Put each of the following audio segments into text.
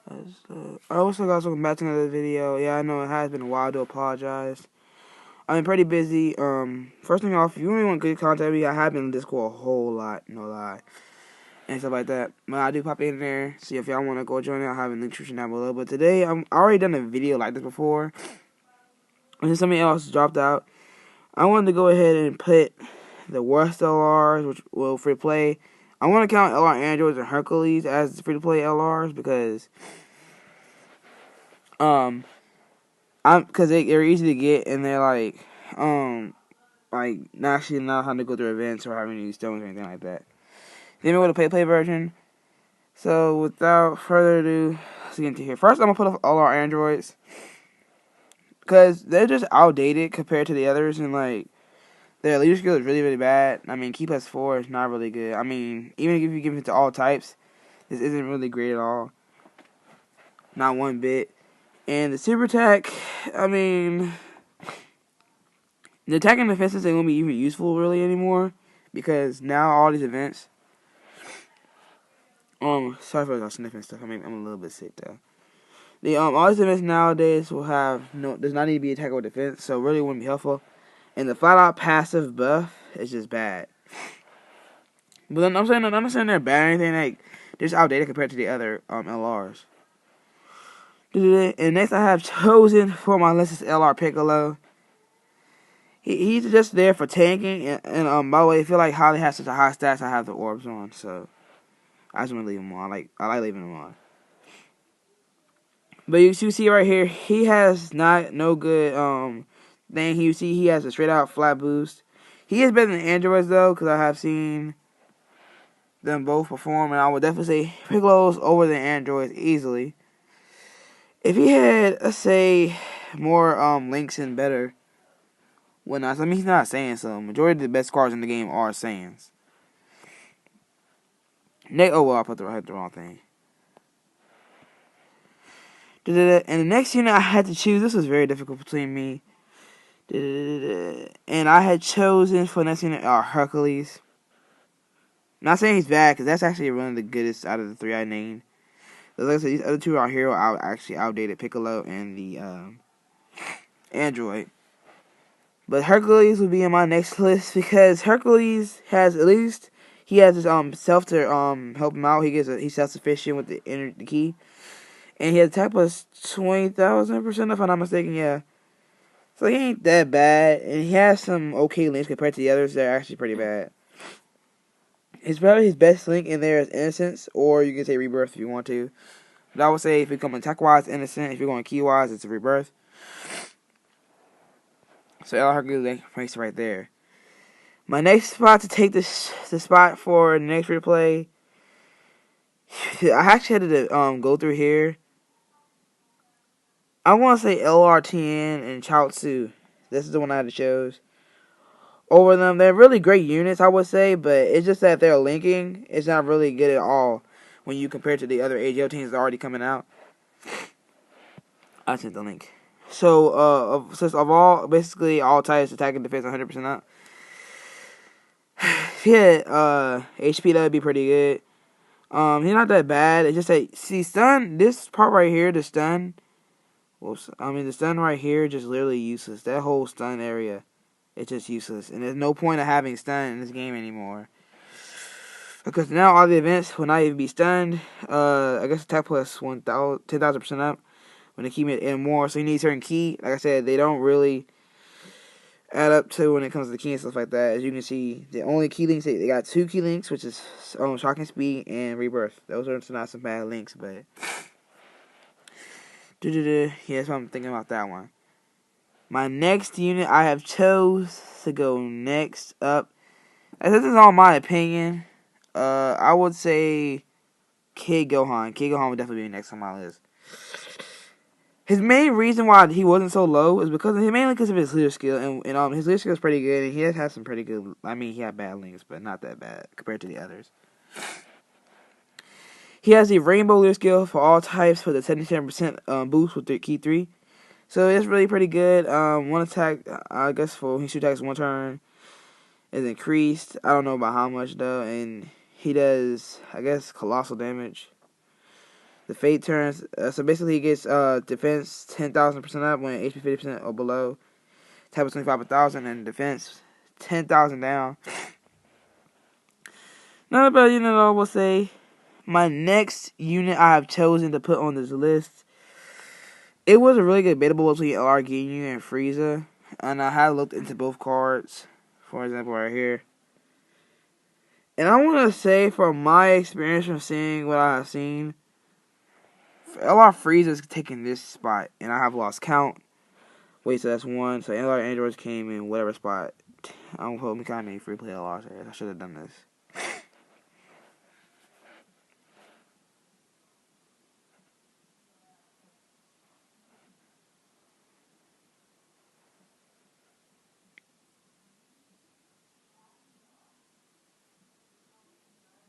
I also got some back to another video. Yeah, I know it has been a while. To apologize. I've been pretty busy. First thing off, if you really want good content, I have been in Discord a whole lot, no lie, and stuff like that. But I do pop in there. See if y'all want to go join it. I'll have a link description down below. But today, I already done a video like this before, and then something else dropped out. I wanted to go ahead and put the worst LRs, which will free to play. I want to count LR Androids and Hercules as free to play LRs because because they're easy to get and they're like not actually not having to go through events or having any stones or anything like that. Then we go to play version. So without further ado, let's get into here. First, I'm gonna put up all our Androids because they're just outdated compared to the others, and like their leader skill is really really bad. I mean, Key plus 4 is not really good. I mean, even if you give it to all types, this isn't really great at all. Not one bit. And the super attack, I mean, the attack and defenses ain't gonna be even useful really anymore because now all these events. Sorry for the sniffing stuff. I'm a little bit sick though. The all these events nowadays will have does not need to be attack or defense, so it really wouldn't be helpful. And the flat out passive buff is just bad. But then I'm not saying they're bad or anything. Like they're just outdated compared to the other LRs. And next I have chosen for my list is LR Piccolo. He's just there for tanking, and by the way, I feel like Holly has such a high stats. I have the orbs on, so I just want to leave him on. I like leaving him on. But you see right here, he has no good thing. You see, he has a straight out flat boost. He is better than androids though, because I have seen them both perform, and I would definitely say Piccolo's over the androids easily. If he had, let's say, more links and better. Well, not. I mean, he's not Saiyans, so majority of the best cards in the game are Saiyans. Oh, well, I put the wrong thing. And the next unit I had to choose, this was very difficult between me. And I had chosen for the next unit Hercules. Not saying he's bad, because that's actually one of the goodest out of the three I named. But like I said, these other two out here are actually outdated, Piccolo and the Android. But Hercules would be in my next list because Hercules has at least he has his self to help him out. He's self sufficient with the key, and he has attack plus 20,000% if I'm not mistaken. Yeah, so he ain't that bad, and he has some okay links compared to the others that are actually pretty bad. Probably his best link in there is Innocence, or you can say Rebirth if you want to. But I would say if you come attack wise, Innocent. If you're going key wise, it's a Rebirth. So LR Hercules ranks right there. My next spot to take the spot for the next replay, I actually had to go through here. I want to say LRTN and Chaozu. This is the one I had to choose over them. They're really great units, I would say, but it's just that they're linking. It's not really good at all when you compare to the other AGO teams that are already coming out. I sent the link. So, since of all, basically all types, attack and defense 100% up. If he had HP, that would be pretty good. He's not that bad. It's just that, see, stun, this part right here, the stun, the stun right here is just literally useless. That whole stun area, it's just useless. And there's no point of having stun in this game anymore. Because now all the events will not even be stunned. I guess attack plus 10,000% up when they keep it in more. So you need a certain key. Like I said, they don't really add up to when it comes to the key and stuff like that. As you can see, the only key links, they got 2 key links, which is Shocking Speed and Rebirth. Those are not some bad links, but yeah, that's what I'm thinking about that one. My next unit I have chose to go next up. This is all my opinion. I would say Kid Gohan. Kid Gohan would definitely be next on my list. His main reason why he wasn't so low is mainly because of his leader skill, and his leader skill is pretty good, and he has some pretty good. I mean, he had bad links, but not that bad compared to the others. He has the Rainbow leader skill for all types for the 77% boost with the key 3, so it's really pretty good. One attack, I guess for he shoot attacks 1 turn is increased. I don't know about how much though, and he does, I guess, colossal damage. The fate turns. So basically, he gets defense 10,000% up when HP 50% or below. Type of 25,000 and defense 10,000 down. Another better unit I will say. My next unit I have chosen to put on this list. It was a really good debatable between LR Ginyu and Frieza, and I have looked into both cards. For example, right here. And I want to say, from my experience from seeing what I have seen, LR Frieza is taking this spot, and I have lost count. Wait, so that's one. So LR Androids came in whatever spot. I don't put me kind of many free play LRs here. I should have done this.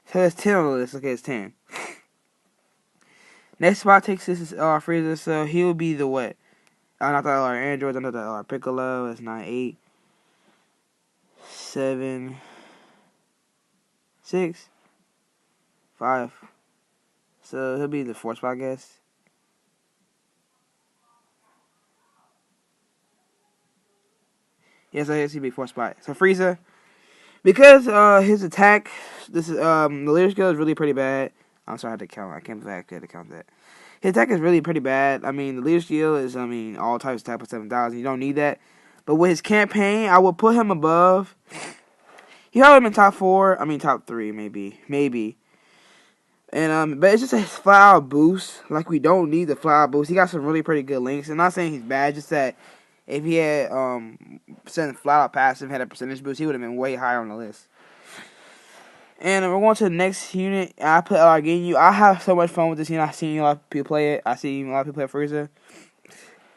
So it's 10 on the list. Okay, it's 10. Next spot takes this is Frieza, so he will be the what? Not the LR Androids, not the LR Piccolo. That's 9, 8, 7, 6, 5. So he'll be the 4th spot, I guess. Yes, I guess he'll be 4th spot. So Frieza, because his attack, this is the leader skill is really pretty bad. I'm sorry, I had to count. I can't believe I actually had to count that. His attack is really pretty bad. I mean, the leader skill is, all types of attack with 7,000. You don't need that. But with his campaign, I would put him above. He already been top 4. Top 3, maybe. And but it's just a flat out boost. Like, we don't need the flat out boost. He got some really pretty good links. I'm not saying he's bad, just that if he had sent flat out passive, had a percentage boost, he would have been way higher on the list. And we're going to the next unit. I put LR Ginyu. I have so much fun with this unit. I've seen a lot of people play it. I see a lot of people play Frieza.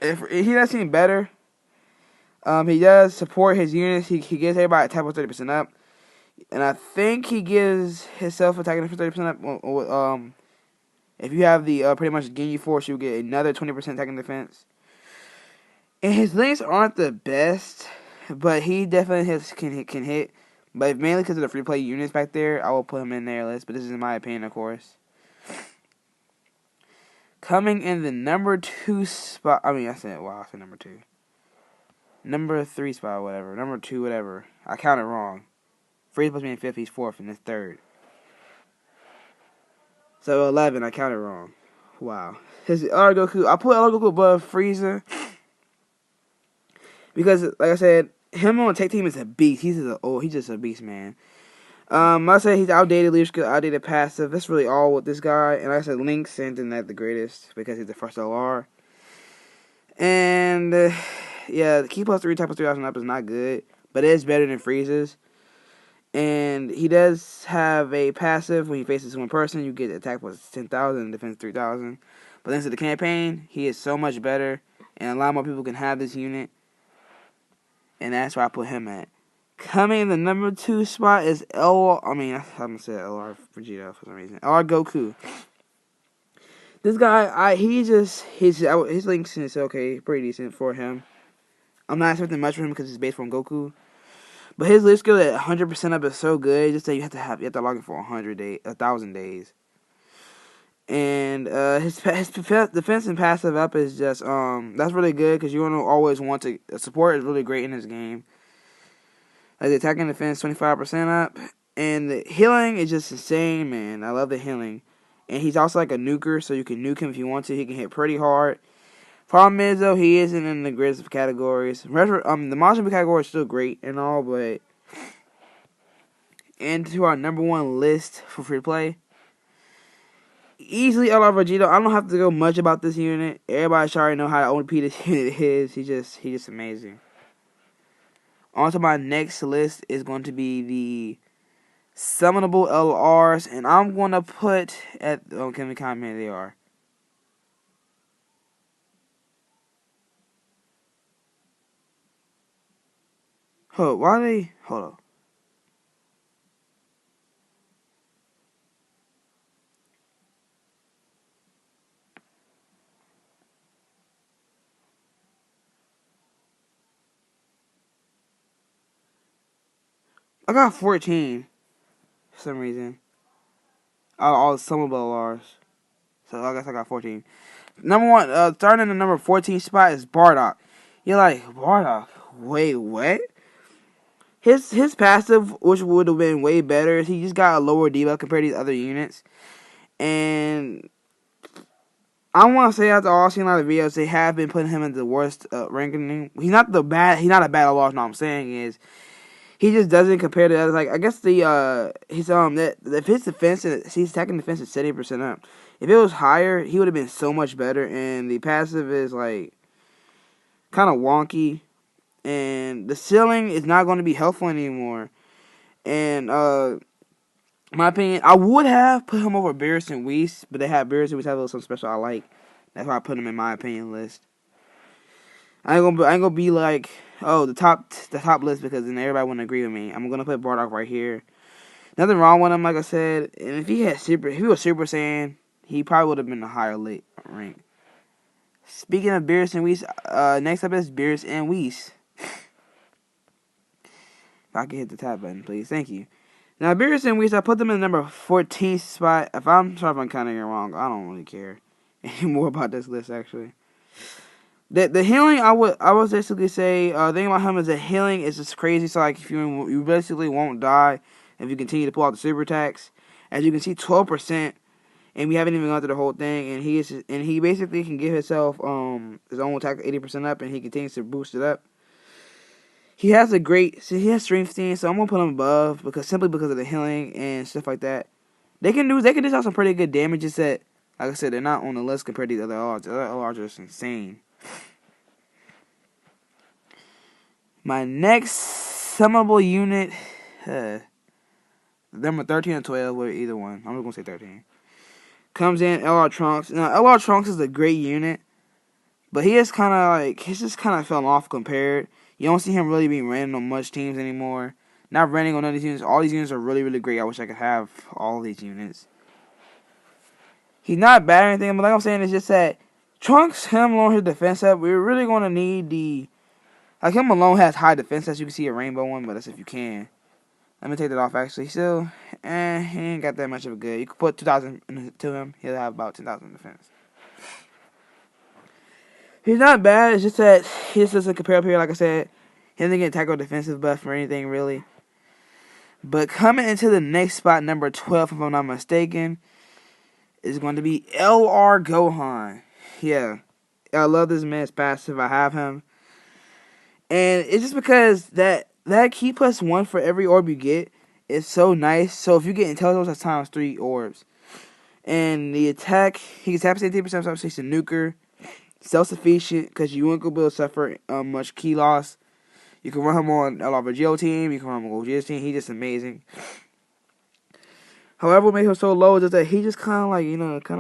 If he does seem better. He does support his units. He gives everybody attack with 30% up. And I think he gives himself attacking for 30% up. If you have the pretty much Ginyu Force, you'll get another 20% attacking defense. And his links aren't the best, but he definitely can hit. But mainly because of the free play units back there, I will put him in their list. But this is my opinion, of course. Coming in the number 2 spot. I said number 2. Number 3 spot, whatever. Number 2, whatever. I counted wrong. Frieza's supposed to be in 5th, he's 4th, and it's 3rd. So 11, I counted wrong. Wow. His LR Goku, I put LR Goku above Frieza. Because, like I said, him on tech team is a beast. He's just a beast, man. I said he's outdated leadership, outdated passive. That's really all with this guy. And like I said, Link's isn't that the greatest because he's the first LR. And yeah, the key plus 3 type of 3,000 up is not good, but it is better than Frieza's. And he does have a passive when he faces one person. You get attack plus 10,000 and defense 3,000. But thanks to the campaign, he is so much better, and a lot more people can have this unit. And that's where I put him at. Coming in the number 2 spot is I'm gonna say LR Vegeta for some reason. LR Goku. This guy, his links is okay, pretty decent for him. I'm not expecting much from him because he's based from Goku. But his lift skill at 100% up is so good. Just that you have to log in for 1,000 days. And his defense and passive up is just that's really good because you always want to support is really great in this game. Like the attacking defense 25% up, and the healing is just insane, man. I love the healing, and he's also like a nuker, so you can nuke him if you want to. He can hit pretty hard. Problem is though, he isn't in the greatest of categories. The Majin Buu category is still great and all, but into our number 1 list for free play. Easily LR Vegeta. I don't have to go much about this unit. Everybody should already know how OP this unit is. He's just amazing. On to my next list is going to be the summonable LRs, and I'm going to put at can we comment how many they are? Hold on. I got 14 for some reason. All summonable LRs. So I guess I got 14. Number one, starting in the number 14 spot is Bardock. You're like, Bardock? Wait, what? His passive, which would have been way better, is he just got a lower debuff compared to these other units. And I want to say after all seeing a lot of videos, they have been putting him in the worst ranking. He's not a bad loss. What I'm saying is he just doesn't compare to others. Like I guess if his defense and his attacking defense is 70% up. If it was higher, he would have been so much better. And the passive is like kind of wonky, and the ceiling is not going to be helpful anymore. And my opinion, I would have put him over Beerus and Whis, but they have Beerus and Whis have a little something special I like. That's why I put him in my opinion list. I ain't gonna be like, oh, the top list, because then everybody wouldn't agree with me. I'm gonna put Bardock right here. Nothing wrong with him, like I said. And if he was Super Saiyan, he probably would have been a higher late rank. Speaking of Beerus and Whis, next up is Beerus and Whis. If I can hit the tab button, please. Thank you. Now, Beerus and Whis, I put them in the number 14th spot. I'm sorry if I'm counting it wrong. I don't really care anymore about this list, actually. The healing, I would basically say, the thing about him is that healing is just crazy. So, like, if you basically won't die if you continue to pull out the super attacks. As you can see, 12%, and we haven't even gone through the whole thing. And he basically can give himself his own attack 80% up, and he continues to boost it up. He has strength 10, so I'm gonna put him above simply because of the healing and stuff like that. They can dish out some pretty good damages that, like I said, they're not on the list compared to the other LRs. The other LRs are just insane. My next summonable unit, number 13 or 12, or either one. I'm just gonna say 13. Comes in LR Trunks. Now LR Trunks is a great unit, but he's just kind of fell off compared. You don't see him really being ran on much teams anymore. Not running on none of these units. All these units are really, really great. I wish I could have all these units. He's not bad or anything, but like I'm saying, it's just that Trunks, him alone, his defense up, we're really going to need him alone has high defense, as you can see a rainbow one, but that's if you can. Let me take that off, actually. Still, he ain't got that much of a good. You could put 2,000 to him, he'll have about 10,000 defense. He's not bad, it's just that he just doesn't compare up here, like I said. He doesn't get attack or defensive buff or anything, really. But coming into the next spot, number 12, if I'm not mistaken, is going to be LR Gohan. Yeah, I love this man's passive. I have him. And it's just because that key +1 for every orb you get is so nice. So if you get intelligence, that's times 3 orbs. And the attack, he gets happy 80%, so he's a nuker. Self-sufficient, because you won't be able to suffer much key loss. You can run him on LR Vegito team, you can run him on Gogeta's team. He's just amazing. However, what makes him so low is just that he just kind of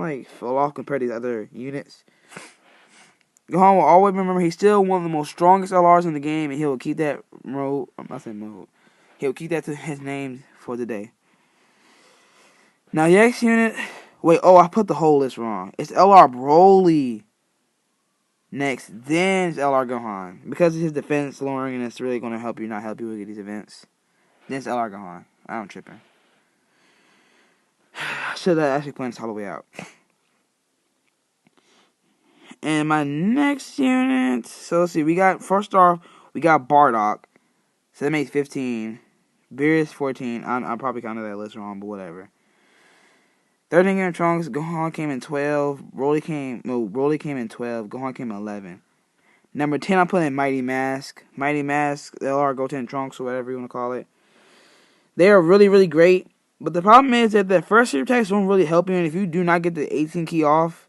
like fell off compared to these other units. Gohan will always remember he's still one of the most strongest LRs in the game, and he'll keep that mode. I'm not saying mode. He'll keep that to his name for the day. Now, the next unit. Wait, I put the whole list wrong. It's LR Broly. Next, then it's LR Gohan. Because of his defense lowering, and it's really going to help you, not help you with these events. Then it's LR Gohan. I'm tripping. Should have actually planned this all the way out. And my next unit, so let's see, first off, we got Bardock. So that makes 15. Beerus 14. I'm probably counted that list wrong, but whatever. 13 came in Trunks, Gohan came in 12, Broly came in 12, Gohan came in 11. Number 10, I put in Mighty Mask. Mighty Mask, LR Goten Trunks, or whatever you want to call it. They are really, really great. But the problem is that the first super attacks don't really help you, and if you do not get the 18 key off,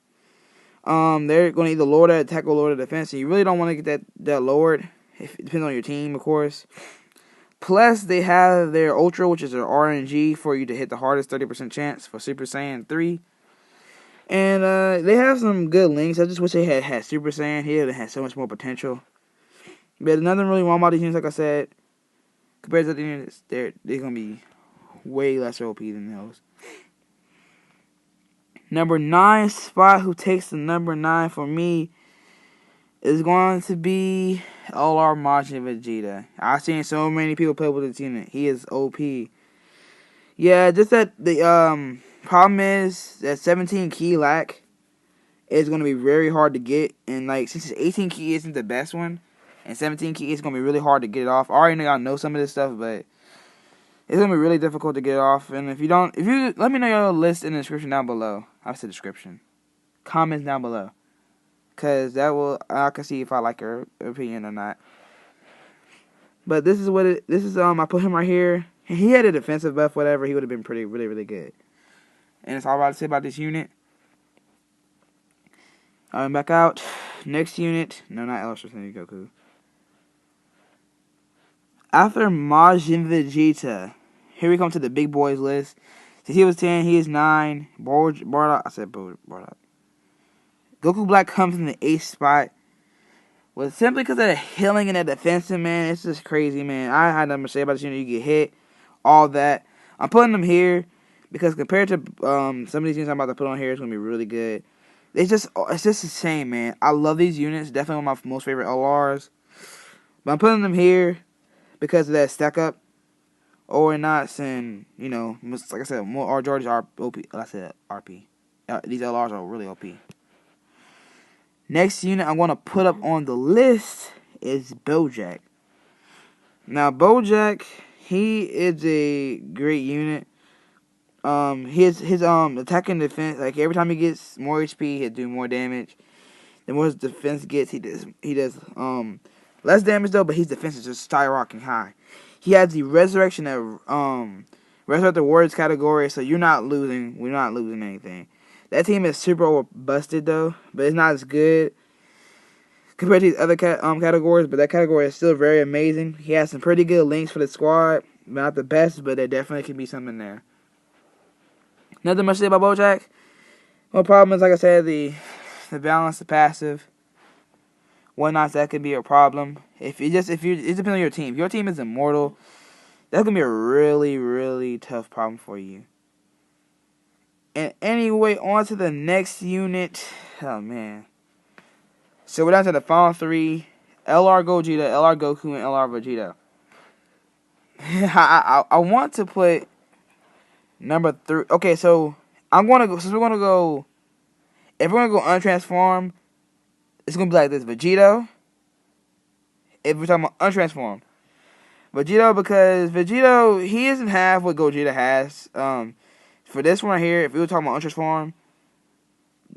they're going to either lower that attack or lower the defense, and you really don't want to get that lowered. It depends on your team, of course. Plus, they have their Ultra, which is their RNG for you to hit the hardest 30% chance for Super Saiyan 3. And they have some good links. I just wish they had Super Saiyan here. They had so much more potential. But nothing really wrong about these units, like I said. Compared to the units, they're going to be way less OP than those. Number 9 spot, who takes the number 9 for me, is going to be LR Majin Vegeta. I've seen so many people play with this unit. He is OP. Yeah, just that the problem is that 17 key lack it's going to be very hard to get. And, like, since it's 18 key isn't the best one, and 17 key, it's going to be really hard to get it off. I already know y'all know some of this stuff, but it's going to be really difficult to get it off. And if you let me know your list in the description down below. I said description. Comments down below. Because I can see if I like your opinion or not. But this is I put him right here. He had a defensive buff, whatever. He would have been really, really good. And that's all I got to say about this unit. I'm back out. Next unit. No, not Illustrated Goku. After Majin Vegeta, here we come to the big boys list. Since he was 10, he is 9. Bardock. I said Bardock. Goku Black comes in the 8th spot. Well, simply because of the healing and the defensive, man. It's just crazy, man. I had nothing to say about this unit. You get hit. All that. I'm putting them here because compared to some of these units I'm about to put on here, it's going to be really good. It's just insane, man. I love these units. Definitely one of my most favorite LRs. But I'm putting them here because of that stack up. Or not, and, you know, like I said, more R Georges are OP. Like I said, RP. These LRs are really OP. Next unit I'm going to put up on the list is Bojack. Now, Bojack, he is a great unit. His attack and defense, like every time he gets more HP, he'll do more damage. The more his defense gets, he does less damage though, but his defense is just skyrocketing high. He has the resurrection of resurrect the warriors category, so you're not losing. We're not losing anything. That team is super over busted though, but it's not as good compared to these other categories. But that category is still very amazing. He has some pretty good links for the squad. Not the best, but there definitely can be something there. Nothing much to say about Bojack. No problem is, like I said, the balance, the passive, whatnot. That could be a problem. It depends on your team. If your team is immortal, that's gonna be a really, really tough problem for you. And anyway, on to the next unit. Oh man. So we're down to the final 3: LR Gogeta, LR Goku, and LR Vegeta. I want to put number 3. Okay, so I'm gonna go. Since we're gonna go, if we're gonna go untransform, it's gonna be like this: Vegito. If we're talking about untransformed, Vegito, because Vegito, he doesn't have what Gogeta has. For this one right here, if we were talking about untransformed,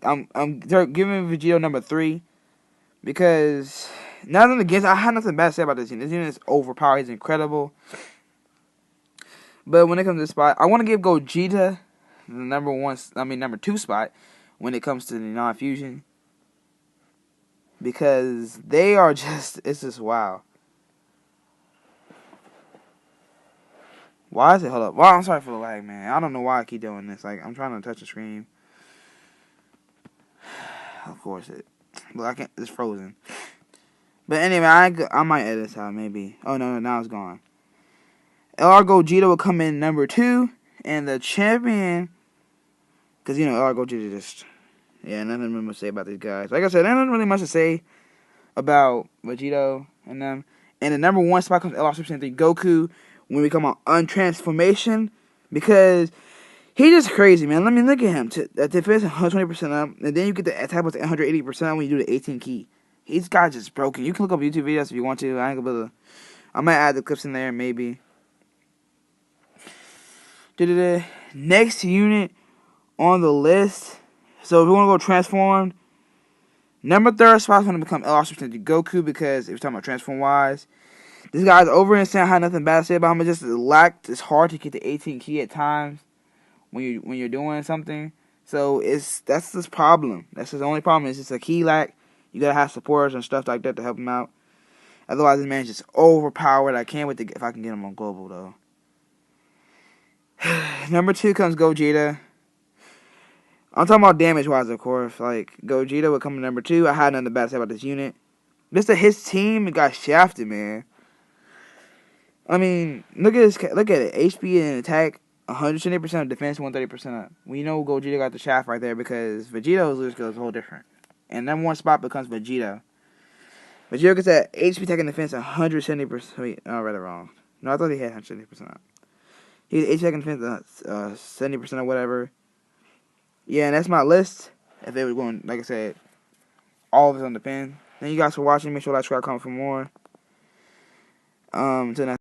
I'm giving Vegito number 3 because nothing against. I had nothing bad to say about this unit. This unit is overpowered. He's incredible. But when it comes to this spot, I want to give Gogeta the number 2 spot when it comes to the non-fusion. Because they are just, it's just wow. Why is it, hold up. Well, I'm sorry for the lag, man. I don't know why I keep doing this. Like, I'm trying to touch the screen. Of course but I can't, it's frozen. But anyway, I might edit this out, maybe. Oh, no, now it's gone. LR Gogeta will come in number 2. And the champion, because, you know, LR Gogeta just, yeah, nothing really much to say about these guys. Like I said, there's nothing really much to say about Vegito and them. And the number 1 spot comes LR Super Saiyan 3 Goku when we come on Untransformation, because he's just crazy, man. Let me look at him. The defense 120% up, and then you get the attack was 180% when you do the 18 key. He's got just broken. You can look up YouTube videos if you want to. I might add the clips in there, maybe. Next unit on the list. So if we want to go transformed, number 3 spot is going to become LR Super Saiyan Goku, because if you're talking about transform wise, this guy's over insane. I had nothing bad to say about him. It's just it's hard to get the 18 key at times when you're doing something. So that's this problem. That's his only problem. It's just a key lack. You gotta have supporters and stuff like that to help him out. Otherwise, this man's just overpowered. I can't wait if I can get him on global though. Number 2 comes Gogeta. I'm talking about damage-wise, of course. Like, Gogeta would come in number 2. I had nothing bad to say about this unit. Just that his team got shafted, man. I mean, look at it. HP and attack, 170% of defense, 130% up. We know Gogeta got the shaft right there because Vegito's lose goes a whole different. And number 1 spot becomes Vegito. Vegito gets that HP, attack, and defense 170%. Wait, I read it wrong. No, I thought he had 170% up. He had HP, attack, and defense 70% or whatever. Yeah, and that's my list. if they were going, like I said, all of it's on the pin. Thank you guys for watching. Make sure to like, subscribe, comment for more. Until next